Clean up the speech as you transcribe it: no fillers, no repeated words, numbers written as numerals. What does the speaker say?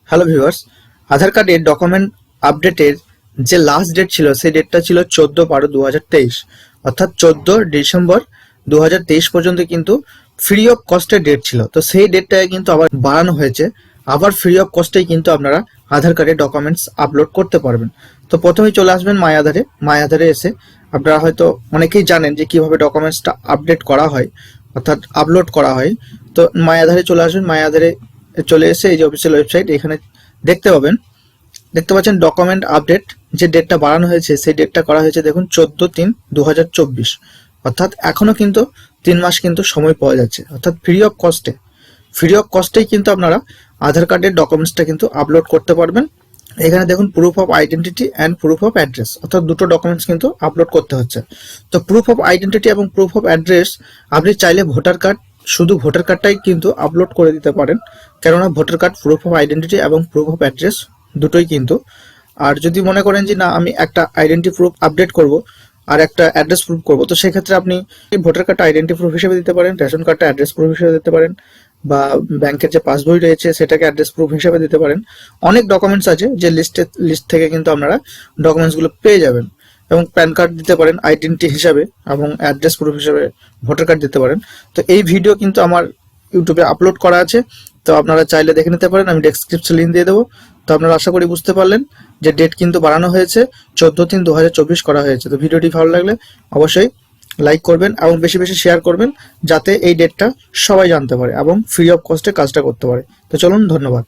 Hello viewers, আধার কার্ডের document আপডেটের যে লাস্ট ডেট ছিল সেই ডেটটা ছিল 14/12/2023, অর্থাৎ 14 ডিসেম্বর 2023 পর্যন্ত কিন্তু ফ্রি অফ কস্টের ডেট ছিল। তো সেই ডেটটাকে কিন্তু আবার বাড়ানো হয়েছে, আবার ফ্রি অফ কস্টেই কিন্তু আপনারা আধার কার্ডের ডকুমেন্টস আপলোড করতে পারবেন। তো প্রথমেই চলে আসবেন মাই আধারে এসে আপনারা হয়তো অনেকেই জানেন যে কিভাবে ডকুমেন্টসটা আপডেট করা হয়, অর্থাৎ আপলোড করা হয়। তো মাই আধারে চলে আসবেন। মাই আধারে চলে এসে এই যে অফিসিয়াল ওয়েবসাইট, এখানে দেখতে পাচ্ছেন ডকুমেন্ট আপডেট যে ডেটটা বাড়ানো হয়েছে সেই ডেটটা করা হয়েছে দেখুন 14/3/2024, অর্থাৎ এখনো কিন্তু 3 মাস কিন্তু সময় পাওয়া যাচ্ছে, অর্থাৎ ফ্রি অফ কস্টেই কিন্তু আপনারা আধার কার্ডের ডকুমেন্টসটা কিন্তু আপলোড করতে পারবেন। এখানে দেখুন proof of identity and proof of address, অর্থাৎ দুটো ডকুমেন্টস কিন্তু আপলোড করতে হচ্ছে। তো প্রুফ অফ আইডেন্টিটি এবং প্রুফ অফ অ্যাড্রেস আপনি চাইলে শুধু ভোটার কার্ডটাই কিন্তু আপলোড করে দিতে পারেন, কেননা voter card proof of identity এবং প্রুফ অফ অ্যাড্রেস দুটোই কিন্তু। আর যদি মনে করেন যে না আমি একটা আইডেন্টি প্রুফ আপডেট করব আর একটা অ্যাড্রেস প্রুফ করব, তো সেক্ষেত্রে আপনি ভোটার কার্ডটা আইডেন্টি প্রুফ হিসেবে দিতে পারেন, রেশন কার্ডটা অ্যাড্রেস প্রুফ হিসেবে দিতে পারেন, বা ব্যাংকের যে পাসবই রয়েছে সেটাকে অ্যাড্রেস প্রুফ হিসেবে দিতে পারেন। অনেক ডকুমেন্টস আছে যে লিস্ট থেকে কিন্তু আপনারা ডকুমেন্টসগুলো পেয়ে যাবেন। এবং প্যান কার্ড দিতে পারেন আইডেন্টি হিসাবে, এবং অ্যাড্রেস প্রুফ হিসাবে ভোটার কার্ড দিতে পারেন। তো এই ভিডিও কিন্তু আমার ইউটিউবে আপলোড করা আছে, তো আপনারা চাইলে দেখে নিতে পারেন, আমি ডেসক্রিপশন লিঙ্ক দিয়ে দেবো। তো আপনারা আশা করি বুঝতে পারলেন যে ডেট কিন্তু বাড়ানো হয়েছে, 14/3/2024 করা হয়েছে। তো ভিডিওটি ভালো লাগলে অবশ্যই লাইক করবেন এবং বেশি বেশি শেয়ার করবেন, যাতে এই ডেটটা সবাই জানতে পারে এবং ফ্রি অফ কস্টে কাজটা করতে পারে। তো চলুন, ধন্যবাদ।